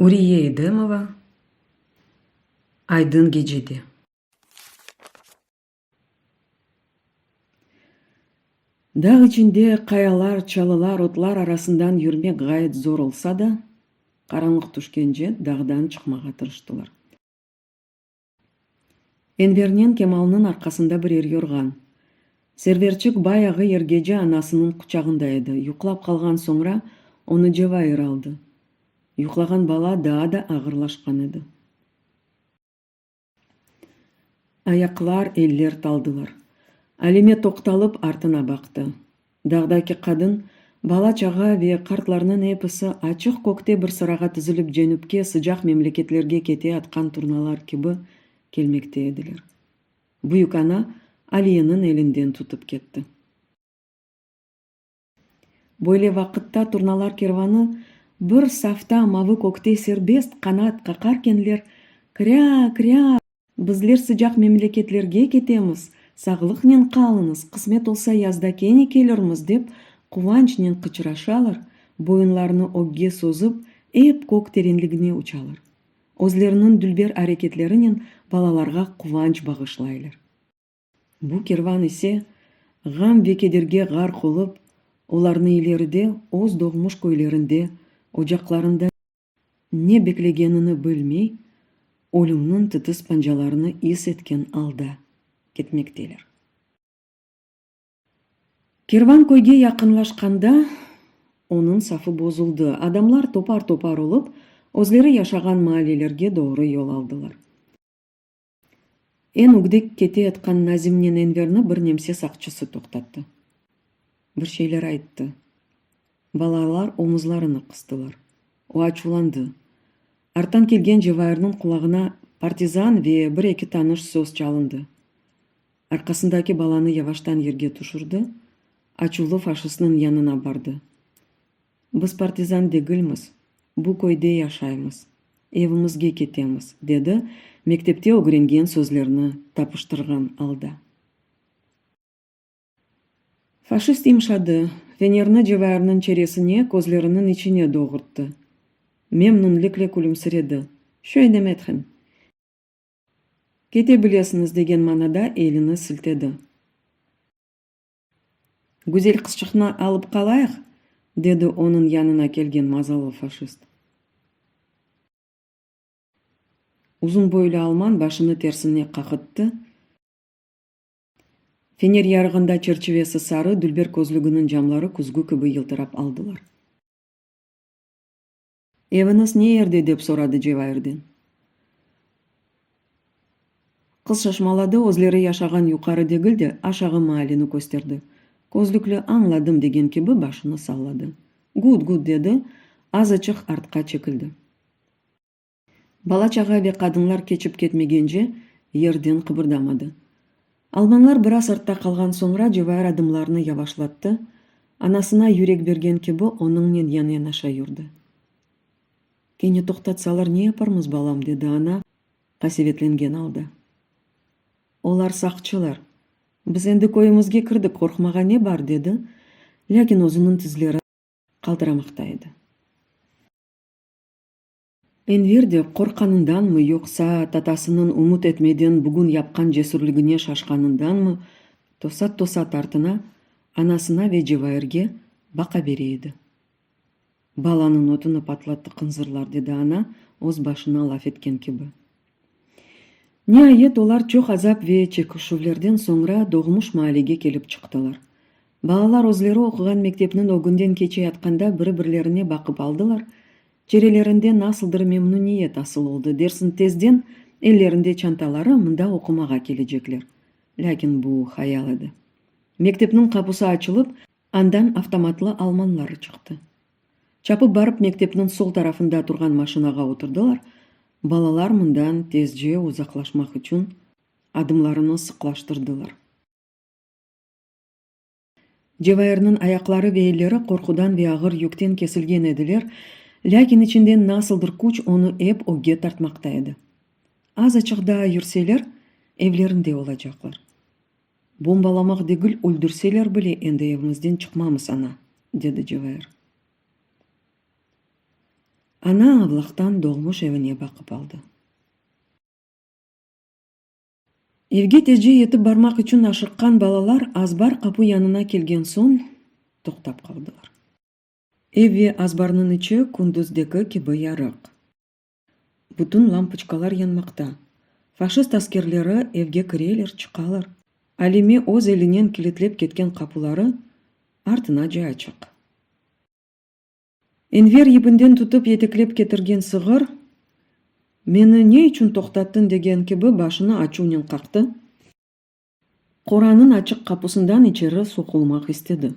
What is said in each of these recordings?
Урие Эдемова Айдын кечеде. Дагы ичинде каялар, чалылар, отлар арасындан жүрмек гайет зор болса да, караңгык түшкенче дагыдан чыкмага тырыштылар. Энверинен Кемалынын аркасында бир эр йорган. Серверчик баягы эргеже анасынын кучагында эди. Юклап калган соңра ону Жебайыр алды. Юклаган бала да агырлашкан эди. Аяклар, эллер талдылар. Алиме токталып артына бакты. Дагдаки кадын бала чага ве картларынын эпосы ачык көктө бир сырага тизилип жөнүпкө сыжак мемлекеттерге кете аткан турналар киби келмекте эдилер. Буюк ана Алиянын элинден тутуп кетти. Бул эле вакытта турналар керваны бир сафта мавы көктө сербест канат какаркенлер кря, бизлер сыжак мемлекеттерге кетемиз, сагылык менен калыңыз, кысмет болса язда кени келермиз деп кубанч менен кычырашалар, боюнларыны огге созуп, эп көк тереңлигине учалар. Өзлеринин дүлбер аракетлери менен балаларга кубанч багышлайлар. Бу керван исе гам векедерге гарк болуп, олардын үйлеринде, оз догмуш көйлөрүндө, ожакларында не беклегенini билмей, өлүмнүн тытыс панжаларыны ис эткен алда кетмектелер. Керван көйгө якынлашканда онун сафы бозулду. Адамлар топар болуп, өзлери жашаган маалелерге doğru жол алдылар. Эн угдек кете аткан Назим менен Энверни бир немсе сакчысы токтотду. Бир шейлер айтты. Балалар омузларыны кыстылар. О ачууланды. Арттан келген Жебайырдын кулагына партизан ве бир-эки тааныш сөз чалынды. Аркасындагы баланы яваштан жерге тушурду, ачуулуу фашисттин янына барды. Биз партизан дегилмиз, бу көйдө жашайбыз, эвимизге кетемиз, деди мектепте өгренген сөзлөрүнү тапыштырган алда. Фашист имшады, Венерни Жебайырдын чересине көзлөрүнүн ичине догуртtu. Мемнунлукла күлүмсүреди. Шөй деметхин. Кете билесиңиз деген манада элини силтеди. Гүзел кызчыкны алып калайык, деди онун янына келген мазалуу фашист. Узун бойлуу алман башыны терсине какытты. Фенер ярыгында черчевеси сары дүлбер көзлүгүнүн жамлары күзгү кыбы жылтырап алдылар. Эвиңиз не эрде деп сурады Жебайырдын. Кыз шашмалады, өзлери жашаган юкары дегилде ашагы маалени көстөрдү. Көзлүклү аңладым деген кеби башыны саллады. Гуд деди, азычык артка чекилди. Бала чага ве кадынлар кечип кетмегенже жерден кыбырдамады. Алманлар бир аз артта калган соңра Жебайыр адымларыны явашлатты. Анасына юрек берген кеби онун менен яна-янаша жүрдү. Кени токтотсалар не япармыз балам, деди ана касиветленген алда. Олар сакчылар. Биз энди көйүбүзгө кирдик, коркмага не бар, деди. Лекин өзүнүн тизлери калтырамакта эди. Энвер деп коркканынданмы, жокса татасынын умут этмеден бүгүн япкан жесурлугуне шашканынданмы, тосат артына анасына ве Жебайырге бака берейди. Баланын отуну патлатты кынзырлар, деди ана өз башына лаф эткен кеби. Ниаят олар чоң азап ве чекишүүлөрдөн соңра догмуш маалеге келип чыктылар. Балалар өзлери окуган мектептин өгүндөн кече ятканда бири-бирлерине бакып алдылар. Черелеринде насылдыр мемнуниет асыл болду. Дерсин тезден эллеринде чанталары мында окумага кележеклер. Лекин бу хаял эди. Мектептин капысы ачылып, андан автоматлы алманлары чыкты. Чапып барып мектептин сол тарафында турган машинага отурдулар. Балалар мындан тезже узаклашмак үчүн адымларыны сыклаштырдылар. Жебайырдын аяклары ве эллери коркудан ве агыр юктен кесилген эдилер, лекин ичинден насылдыр күч ону эп огге тартмакта эди. Аз ачыкта жүрселер, эвлеринде болажаклар. Бомбаламак дегил өлдүрселер биле энди эвимизден чыкмамыз ана, деди Жебайыр. Ана авлақтан долмуш evine бақып алды. Evге теже етіп бармақ үшін ашыққан балалар азбар қапы янына келген соң тоқтап қалдылар. Evе азбарның içi күндіздегі кебі ярық. Бүтін лампочкалар янмақта. Фашист аскерлері evге кірелер, чықалар. Алиме өз елінен килетлеп кеткен қапылары артына жа ачық. Энвер ебінден тұтып етеклеп кетірген сығыр, «Мені не үшін тоқтаттын?» деген кебі башыны ачуынен қақты. Қораның ачық қапысындан içeri соқылмақ істеді.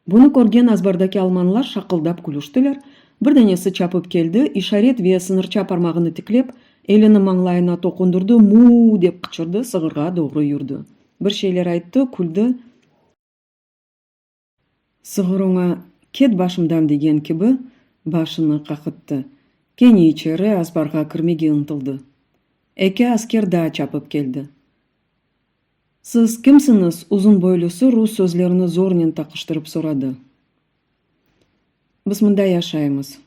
Бұны көрген азбардаки алманлар шақылдап күліштілер. Бірденесі чапып келді, ишарет ве сынырча пармағыны тіклеп, еліні маңлайына тоқындырды, «Му» деп қычырды, сығырға doğru юрды. Бір шейлер айтты, күлді. Сығырыңа кет башымдан деген кебі башыны қақытты. Кені içeri азбарға кірмеге ұнтылды. Эке аскер да чапып келді. Сіз кімсіңіз? Uzun бойлысы рус сөзлеріні зорнен тақыштырып сұрады. Біз мында яшаймыз.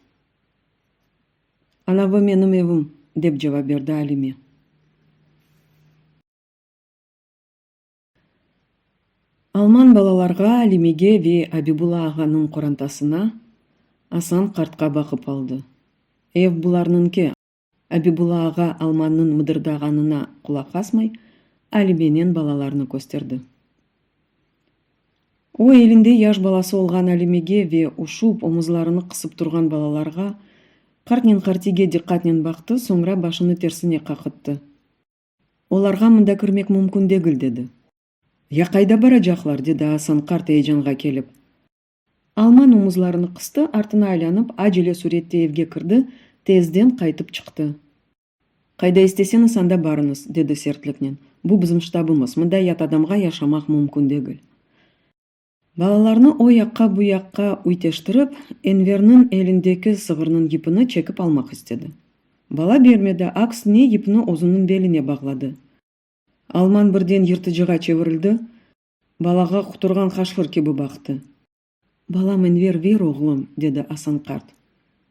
Анавы менің evim, деп жауап берді Алиме. Алман балаларға Алимеге ве Абибула ағаның қорантасына Асан қартқа бақып алды. Ев бұларныңке Абибула аға Алманның мыдырдағанына құлақ асмай, Алименен балаларны көстерді. О елінде яш баласы олған Алимеге ве ушуп омызларыны қысып тұрған балаларға қартнен қартиге диққатнен бақты, соңра башыны терсіне қақытты. Оларға мында кірмек мүмкін дегіл деді. Я қайда бара жақлар, деді Асан қарт Эйжанға келіп. Алман омызларыны қысты, артына айланып, ажеле суретте евге кірді, тезден қайтып шықты. Қайда істесені санда барыңыз, деді сертлікнен. Бұл біздің штабымыз, мында ят адамға яшамақ мүмкін дегіл. Балаларны о яққа бұ яққа уйтештіріп, Энвернің еліндегі сығырның епіні чекіп алмақ істеді. Бала бермеді, аксіне епіні озының беліне бағлады. Алман бірден ертіжіға чеверілді, балаға құтырған қашқыр кебі бақты. Балам, Энвер, вер оғлым, деді Асан қарт.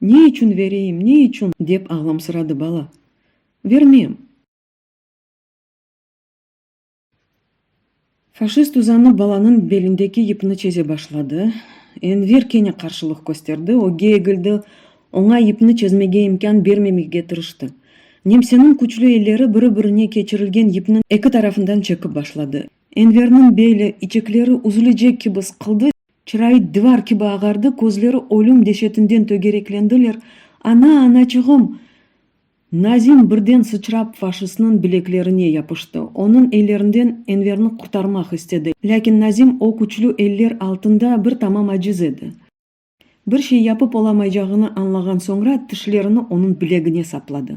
Не үшін верейім, не үшін, деп ағламсырады бала. Вермем. Фашист ұзанып баланың беліндегі епіні чезе башлады. Энвер кене қаршылық көстерді, оге егілді, оңа епіні чезмеге имкан бермемеге тырышты. Немсенің күчлі елері бірі-біріне кечірілген епінің екі тарафындан чекіп башлады. Энвернің белі, ичеклері ұзылы жек кебіс қылды, чырайы дывар кебі ағарды, көзлері өлім дешетінден төгерекленділер. Ана чығым! Назим бірден сычырап фашистның білеклеріне япышты. Оның елерінден Энверні құртармақ істеді. Ләкин Назим о күчлі елер алтында бір тамам ажиз еді. Бір шей япып оламай жағыны анлаған соңра тішлеріні оның білегіне саплады.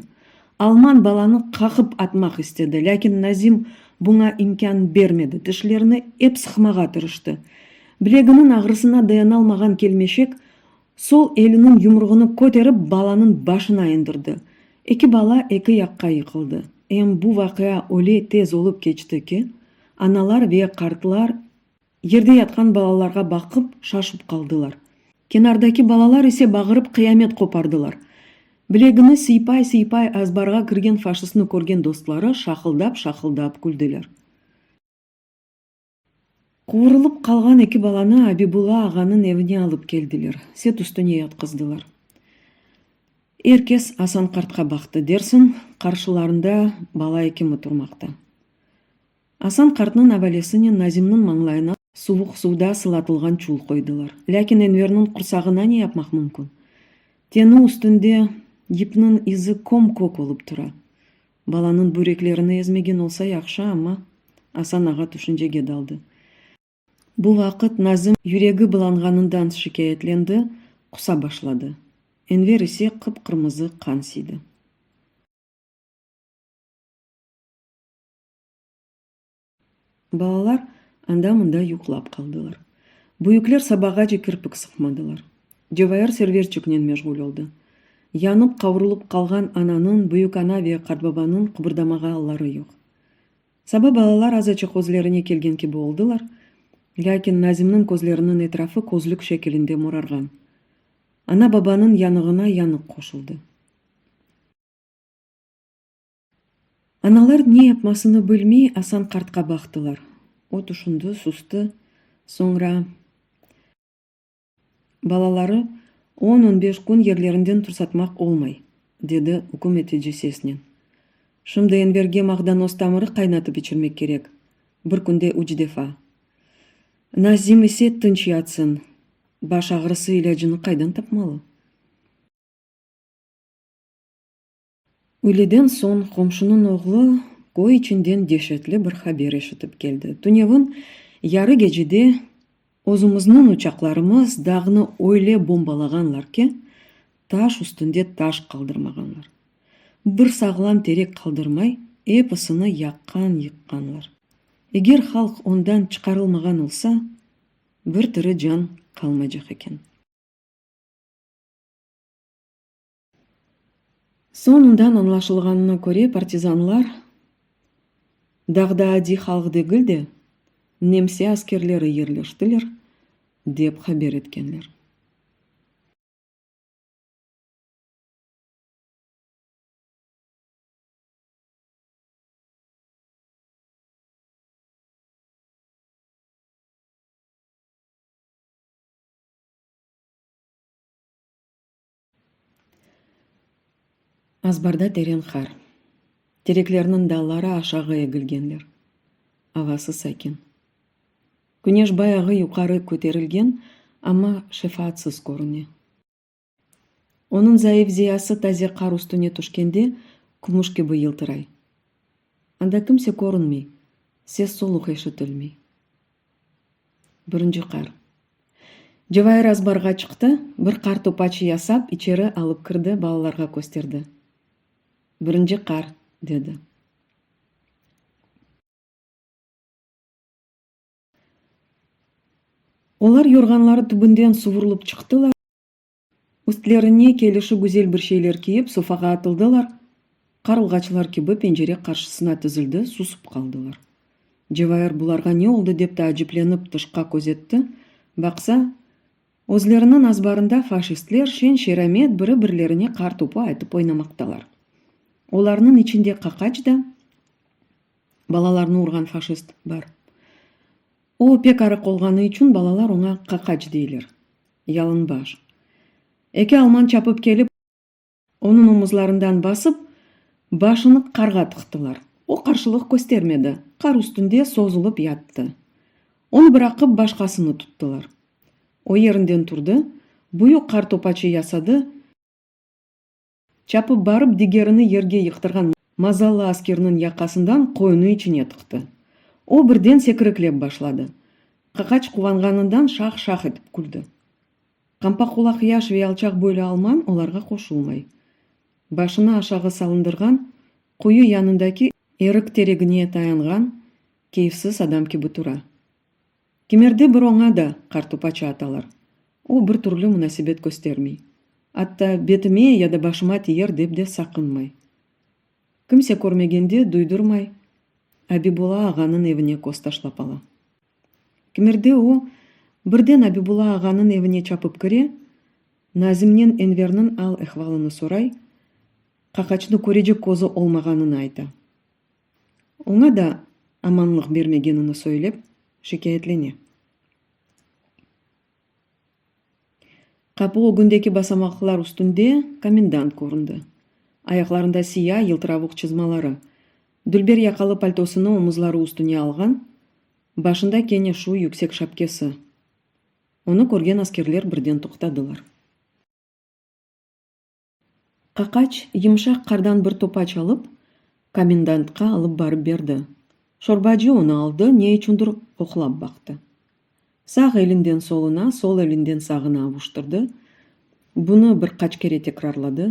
Алман баланы қақып атмақ істеді. Ләкин Назим бұңа имкан бермеді. Тішлеріні еп сықмаға тырышты. Білегінің ағрысына даяналмаған келмешек, сол елінің юмұрғыны көтеріп баланың башына ендірді. Екі бала екі яққа йықылды. Бұ вақия оле тез олып кечті ке, аналар ве қартылар ерде ятқан балаларға бақып шашып қалдылар. Кенардаки балалар есе бағырып қиямет қопардылар. Білегіні сыйпай азбарға кірген фашистны көрген достлары шақылдап күлділер. Қуырылып қалған екі баланы Абибула ағаның evine алып келділер. Сет үстіне ятқыздылар. Еркес Асан қартқа бақты дерсін, қаршыларында бала екемі тұрмақта. Асан қартның авалесіне Назимнің маңлайына суық суда сылатылған чул қойдылар. Ләкин Энвернің құрсағына не yapмақ мүмкін? Тені үстінде епнің изі ком-кок олып тұра. Баланың бүреклеріні езмеген олса яқша, ама Асан аға түшінжеге далды. Бұл вақыт Назим юрегі бұланғанындан шикаятленді, құса башлады. Энвер есе қып-қырмызы қан сиді. Балалар анда-мында юқлап қалдылар. Бұйыклер сабаға же кірпік сықмадылар. Жевайыр серверчікнен межгул олды. Янып қаурылып қалған ананың, бұйық ана ве қарбабаның қыбырдамаға аллары жоқ. Саба балалар азачы көзлеріне келген кебі олдылар, ләкин Назимнің көзлерінің етрафы көзлік шекелінде мұрарған. ана бабанын янығына янық қошылды. Аналар не yapmasını білмей Асан қартқа бақтылар. О тұшынды, сұсты. Соңра балалары 10-15 күн ерлерінден тұрсатмақ олмай, деді үкімет ежесесінен. Шымды енверге мағдан остамыры қайнатып içirmek керек. Бір күнде 3 дефа. Назим есе тынч ятсын. Баш ағрысы илажыны қайдан тапмалы? Үйледен сон қомшының оғлы кой içinden дешетлі бір хабер ешітіп келді. Түневін яры кечеде озымыздың учақларымыз дағыны ойле бомбалағанлар ке, таш үстінде таш қалдырмағанлар. Бір сағылам терек қалдырмай, эпосыны яққан-йыққанлар. Егер халық ондан чықарылмаған олса, бір тірі жан қалмайжақ екен. Сонундан анлашылғанына көре партизанлар дағда ади халық дегілде немсе аскерлері ерлештілер деп хабер еткенлер. Азбарда терен қар. Тереклерінің даллары ашағы егілгенлер. Авасы сәкен. Күнеш баяғы юқары көтерілген, ама шефаатсыз көріне. Оның зайып зиясы тазе қар үстіне түшкенде күміш кебі елтірай. Анда кімсе көрінмей, сес солық ешітілмей. Бірінші қар. Жевайыр азбарға шықты, бір қар топачы ясап, içeri алып кірді, балаларға көстерді. Бірінші қар, деді. Олар yorganлары түбінден суырылып шықтылар. Үстлеріне келіші güzel бір шейлер киіп, софаға атылдылар. Қарылғачылар кебі пенжере қаршысына тізілді, сусып қалдылар. Жевайыр бұларға не олды деп тәжіпленіп тышқа көзетті. Бақса, өзлерінің азбарында фашистлер шен шерамет бірі-бірлеріне қар топы айтып ойнамақталар. Оларының içinde қақач да балаларны урған фашист бар. О пек ары қолғаны үшін балалар оңа қақач дейлер. Ялынбаш. Эке алман чапып келіп, оның омызларындан басып, башыны қарға тықтылар. О қаршылық көстермеді. Қар үстінде созылып ятты. Оны бірақып башқасыны тұттылар. О ерінден тұрды, бұйы қар топачы ясады, чапып барып дегеріні ерге йықтырған мазалы аскерінің яқасындан қойыны içine тықты. О бірден секіріклеп башлады. Қақач қуанғанынан шақ-шақ етіп күлді. Қампақ құлақ яш веялчақ бөлі алман оларға қошылмай. Башына ашағы салындырған, қойы янындаки ерік терегіне таянған, кейфсіз адам кебі тұра. Кемерде бір оңада қартупачы аталар. О бір түрлі мұнасибет көстермей. Атта бетіме яда башыма тиер деп де сақынмай. Кімсе көрмегенде дуйдырмай, Абибула ағаның евіне косташлап ала. Кемерде о бірден Абибула ағаның евіне чапып кіре, Назимнен Энвернің ал әхвалыны сорай, қақачны көрежі көзі олмағанын айта. Оңа да аманлық бермегенini сөйлеп, шекаятлене. Қапы огындеки басамақлар үстінде комендант көрінді. Аяқларында сия елтыравық чызмалары. Дүлбер яқалы пальтосыны омызлары үстіне алған, башында кене шу yüksek шапкесі. Оны көрген аскерлер бірден тоқтадылар. Қақач емшақ қардан бір топач алып, комендантқа алып барып берді. Шорбаджы оны алды, не үшіндір қоқлап бақты. Сақ елінден солына, сол елінден сағына авуштырды. Бұны бір қач кере текрарлады.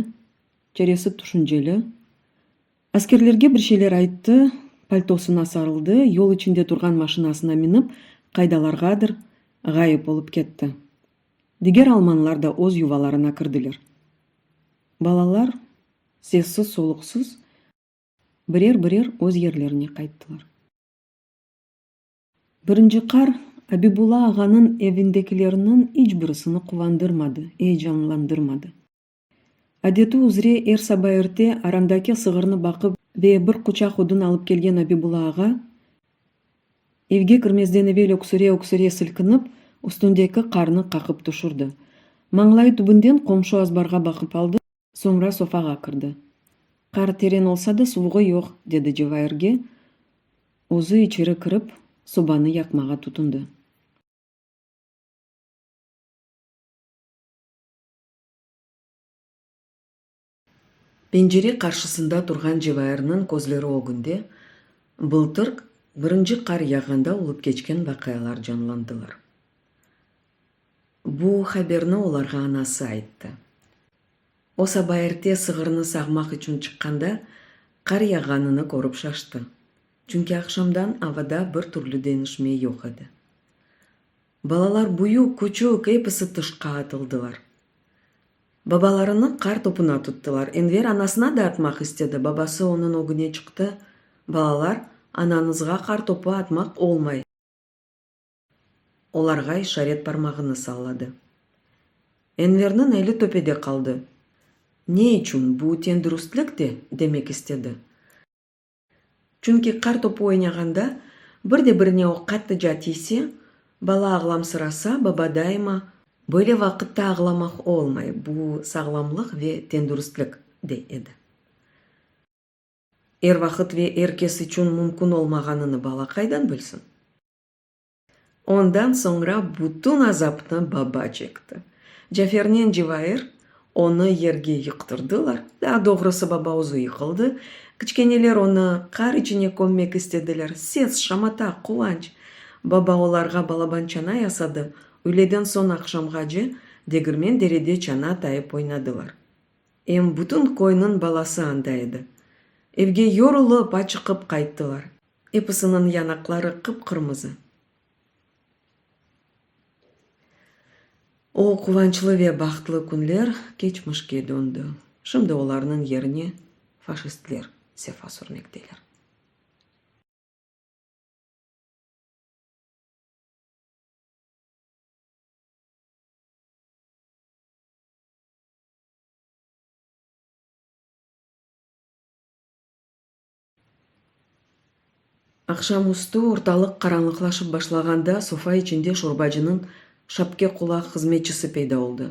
Чересі түшінжелі. Аскерлерге бір шелер айтты, пальтосына сарылды, yol içinde тұрған машинасына мініп, қайдаларғадыр ғайып болып кетті. Дегер алманлар да оз юваларына кірділер. Балалар сессіз солықсыз бірер-бірер өз ерлеріне қайттылар. Бірінші қар Абибулла аганын эвиндекилеринин эч бирисini кубандырмады, эйжанландырмады. Адети узре эр саба эрте арамдаки сыгырны бакып ве бир кучак удун алып келген Абибулла ага эвге кирмезден эвел өксүрө сылкынып, үстүндеки карны какып тушурду. Маңлай түбүнден комшу азбарга бакып алды, соңра софага кырды. Кар терен олса да суугу жок, деди Жевайырге. Өзү ичери кирип, субаны якмага тутунду. Пенжере каршысында турган Жевайырнын көзлөрү огунде былтыр биринчи кар жааганда улуп кечкен вакыялар жанландылар. Бул хаберни оларга анасы айтты. О саба эрте сыгырны сагмак үчүн чыкканда кар жааганын көрүп шашты. Чүнкү акшамдан абада бир түрлүү денишме жок эди. Балалар буюу көчөк эписи тышка атылдылар. Бабаларыны кар топуна туттулар. Энвер анасына да атмак истеди. Бабасы онун огуне чыкты. Балалар, ананызга кар топу атмак болмой. Оларга ишарет бармагын саллады. Энвердин эли төпеде калды. Не үчүн бул тендүрүстүлүк демек истеди. Чүнкү кар топу ойнаганда бирде-бирине катты жа тийсе, бала агламсыраса, баба дайыма böyle вакытта агламак болмой. Бул сагламлык ве тендүрүстүлүк эди. Эр вакыт ве эркес үчүн мүмкүн болмаганын бала кайдан билсин? Ondan sonra бүтүн азапты баба чекти. Жафернен Жевайыр оны жерге йыктырдылар. Doğrusu баба өзү йыкылды. Кичкенелер оны кар ичине көммек истедилер. Сес, шамата, кубанч. Баба оларга балабанчана ясады. Үйледен соң акшамга же дегирмен дереде чана тайып ойнадылар. Эм бүтүн койнун баласы анда эди. Эвге yorulup ачыкып кайттылар. Эписинин янаклары кыпкырмызы. О кубанчлы ве бактылуу күнлер кечмишке дöndü. Шымды оларнын жерине фашистлер сефа сүрмектейлер. Акшам усту орталык караңгылашып башлаганда софа ичинде шорбажынын шапке кулак кызметчиси пайда болду.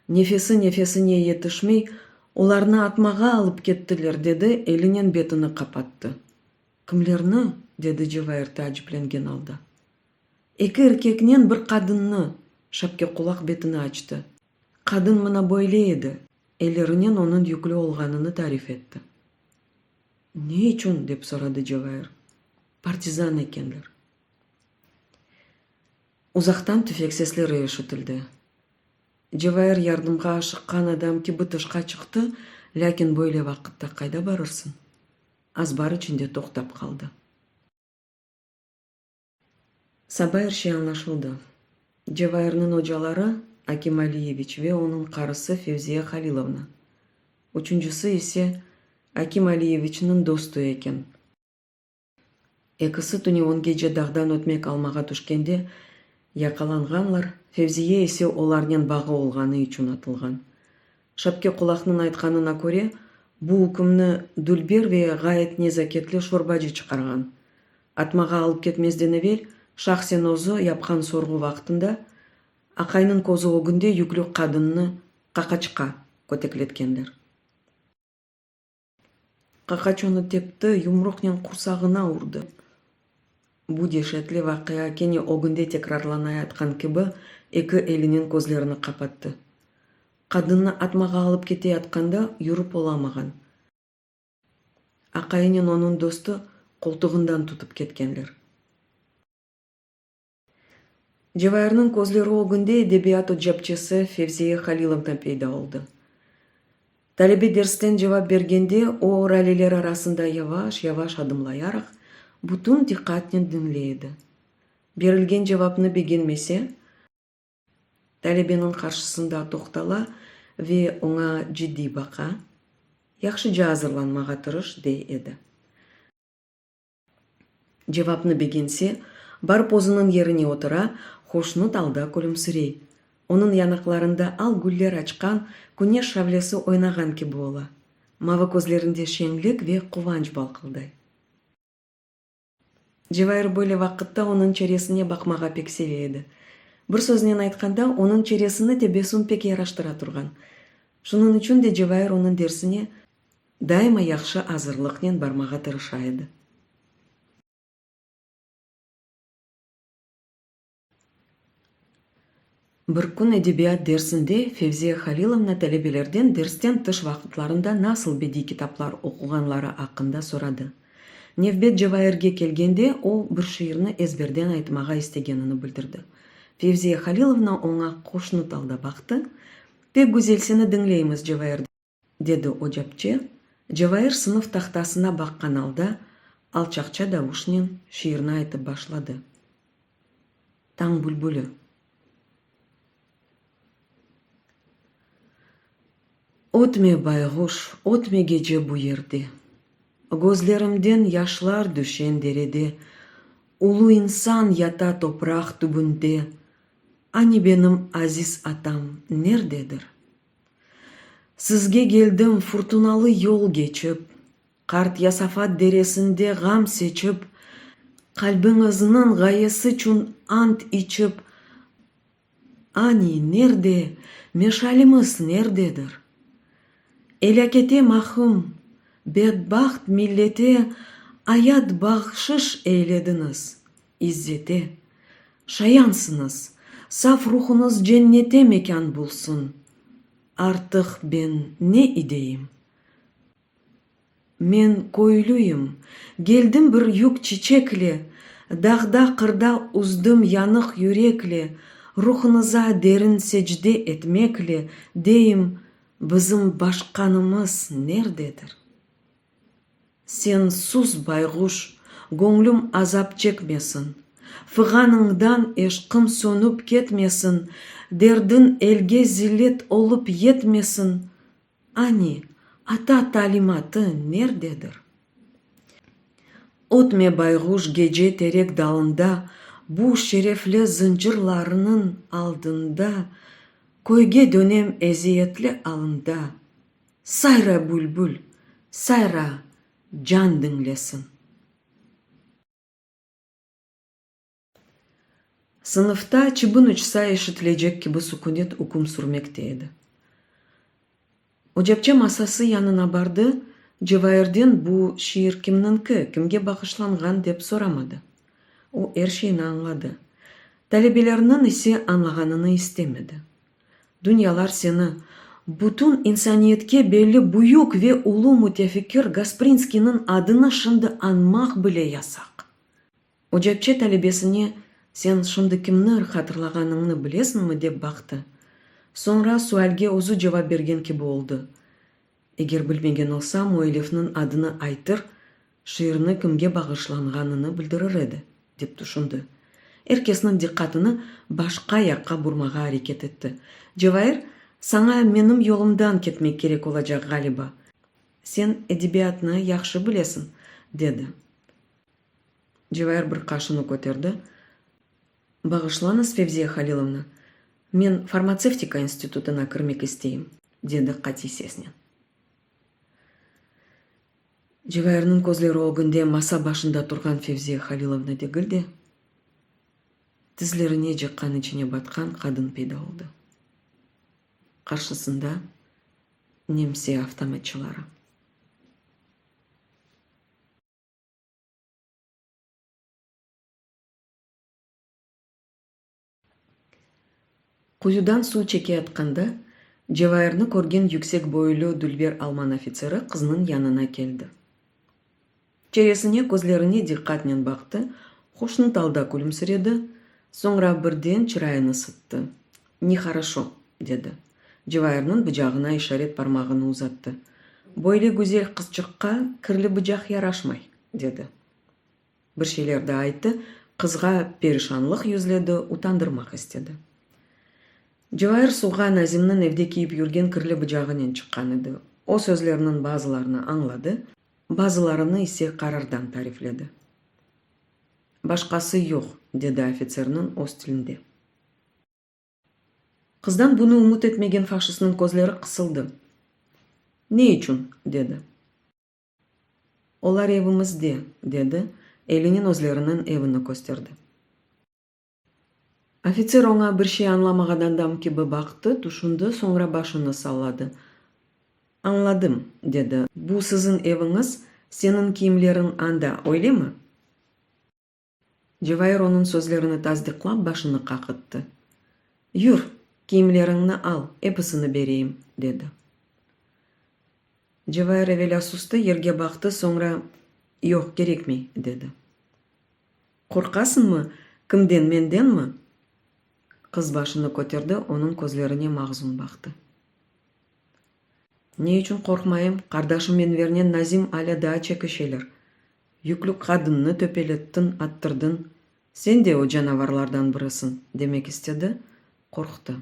Нефесине жетишмей, оларны атмага алып кеттилер, деди, элинен бетини капатты. Кимлерни? Деди Жевайыр таажипленген алда. Эки эркекнен бир кадынны. Шапке кулак бетини ачты. Кадын мына бойле эди. Элеринен онун жүклүү болгонун тариф этти. Не үчүн? Деп сурады Жевайыр. Партизан экенлер. Узактан түфек сеслер эшитилди. Жевайыр жардымга ашыккан адам киби тышка чыкты, лекин бойле вакытта кайда барырсың? Азбар ичинде токтоп калды. Саба эрше аңлашылды. Жевайырнын ожалары Аким Алиевич ве онун карысы Февзия Халиловна. Үчүнчүсү эсе Аким Алиевичнин досту экен. Экisi түнү 10 кече дагдан өтмек алмага түшкенде якаланганлар. Февзие эсе оларнын багы болгону үчүн атылган. Шапке кулактын айтканына көрө, бул үкүмнү Дүлбер ве гайет незакетле шорбажы чыгарган. Атмага алып кетмезден эвел шахсен өзү япкан соргу вактында акайнын көзү огунде жүклүү кадынны какачка көтөклеткендер. Какач ону тепти, юмрук курсагына урду. Бу дешетле вакыя кене огунде текрарлана аткан кеби эки элинин көзлөрүн капатты. Кадынны атмага алып кете атканда юруп оламаган. Акайынын онун досту колтугундан тутуп кеткенлер. Жевайырнын көзлөрү огунде эдебият жапчысы Февзия Халиловна пайда болду. Талебе дерстен жавап бергенде о ралилер арасында яваш адымлаяrak бүтүн диккатин dinleydi. Берилген жавапны бегенмесе, талебенин каршысында токтала ве оңа жиддий бака, жакшы жазырланмага тырыш дей эди. Жавапны бегенсе, Барып өзінің еріне отыра, хошнут алда күлімсірей. Onun yanaklarında al güller açkan, güneş şavlesi oynagan gibi ola. Mavi gözlerinde şenlik ve kıvanç balkılday. Cevahir böyle vakitte onun çeresine bakmağa pek seviydi. Bir sözünen aytkanda onun çeresini tebesun pek yaraştıra turgan. Şunun üçün de Cevahir onun dersine daima yaxşı hazırlıknen barmağa tırışaydı. Bir kun edebiyat dersinde Fevziye Halilovna talebelerden dersten tış vakıtlarında nasıl bedi kitaplar okuganları hakkında soradı. Nevbet Cevahir'ge kelgende o bir şiirini ezberden aytmağa istegenini bildirdi. Fevziye Halilovna ona hoşnut alda baktı. Pek güzel seni dinleyimiz Cevahir, dedi o japçı. Cevahir sınıf tahtasına bakkan alda alçakça davuşnen şiirini aytıp başladı. Taң bülbülü. Ötme bayguş, ötme gece bu yerde. Gözlerimden yaşlar düşen derede. Ulu insan yata toprak tübünde. Ani benim aziz atam nerededir? Sizge geldim fırtınalı yol geçip. Kart Yasafat deresinde gam seçip. Kalbinizin gayesi için ant içip. Ani nerede? Meşalimiz nerededir? Elakete mahum, bedbaht millete ayat bahşiş eylediniz. İzzete, şayansınız, saf ruhunuz cennete mekan bulsun. Artık ben ne ideyim? Men koyluyum, geldim bir yük çiçekle, dağda kırda uzdım yanık yürekle, ruhunuza derin secde etmekle, deyim, bizim başkanımız nerededir? Sen sus bayguş, gönlüm azap çekmesin. Fıganından eşkım sonup ketmesin. Derdin elge zillet olup yetmesin. Ani, ata talimatı nerededir? Ötme bayguş gece terek dalında, bu şerefli zincirlarının aldında, Koyge dönem eziyetli alında. Sayra bülbül, sayra can dinlesin. Sınıfta çıbın uçsa eşitilecek gibi sükunet hüküm sürmekteydi. Ocakçı masası yanına bardı, Cevahir'den bu şiir kimninki, kimge bağışlangan dep soramadı. O her şeyini anladı. Talebelerinin ise anlaganını istemedi. Dünyalar seni, bütün insaniyetke belli büyük ve ulu mütefekkir Gasprinski'nin adını şimdi anmak bile yasak. O cepçe talebesine sen şimdi kimler hatırlaganını bilesin mi dep baktı. Sonra sualge ozu cevap bergen gibi oldu. Eğer bilmegen olsa muellifnin adını aytır, şiirini kimge bağışlanganını bildirir edi, dep düşündü. Herkesinin dikkatini başka yakka burmağa hareket etti. Cevahir, sana benim yolumdan ketmek gerek olacak galiba. Sen edebiyatını yaxşı bilesin, dedi. Cevahir bir kaşını көтерді. Bağışlanız Fevziye Halilovna. Men farmacevtika institutuna kirmek isteyim, dedi qati sesnen. Cevahir'nin gözleri o günde masa başında turgan Fevziye Halilovna degildi. Tizlerine jыққан içine batkan kadın peyda oldu. Karşısında немсе avtomatçıları. Kuyudan su çeke atqanda, Cevahir'ni көрген yüksek boylu Dülber Alman ofitseri kızının yanına geldi. Çeresine gözlerine dikkatlen baktı, hoşnut alda күлімсіреді, sonra birden çırayını sıttı. Ne хорошо, dedi. Cevahir'nin bıcağına işaret parmağını uzattı. Böyle güzel kızcıkka kirli bıcak yaraşmay, dedi. Bir şeyler de aytı, kızga perişanlık yüzledi, utandırmak istedi. Cevahir suğa Nazim'nin evde kiyip yürgen kirli bıcağının çıkkan edi. O sözlerinin bazılarını anladı, bazılarını ise karardan tarifledi. Башкасы жок, деди офицердин оз тилинде. Кыздан буну умут этмеген фашистнин көзлөрү кысылды. Не үчүн? Деди. Олар эбимизде, деди. Элинин өзлөрүнүн эбине көстөрдү. Офицер оңа бир şey аңламаган адам кеби бакты, тушунду, соңра башын салады. Аңладым, деди. Бу сиздин эбиңиз, сенин кийимлериң анда, ойлойм? Жевайыр онун сөзлөрүнү таздыклап башын какытты. Юр, кийимлериңни ал, эписini берейин, деди. Жевайыр эвеле сусты, жерге бакты, соңра «Жок, керекмей», деди. Коркасыңбы? Кимден, менденби? Кыз башын көтөрдү, онун көзлөрүнө магзун бакты. Не үчүн коркмайм? Кардашым менен Назим аля да чекишелер. Юклүк кадынны төпелеттин, аттырдын. Сен де о жанаварлардан бирисиң, демек истеди, коркtu.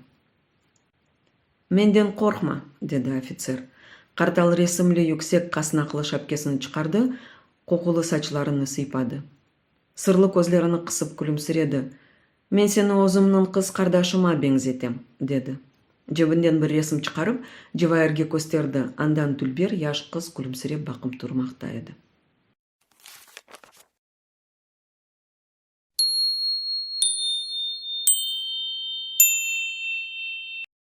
Менден коркма, деди офицер. Картал ресимли yüksek каснаклы шапкесин чыгарды, кокулу сачларын сыйпады. Сырлы көзлөрүн кысып күлүмсүреди. Мен сени өзүмдүн кыз кардашыма беңзетем, деди. Жебинден бир ресим чыгарып, Жевайырге көстөрдү. Андан Дүлбер жаш кыз күлүмсүрөп бакып турмакта эди.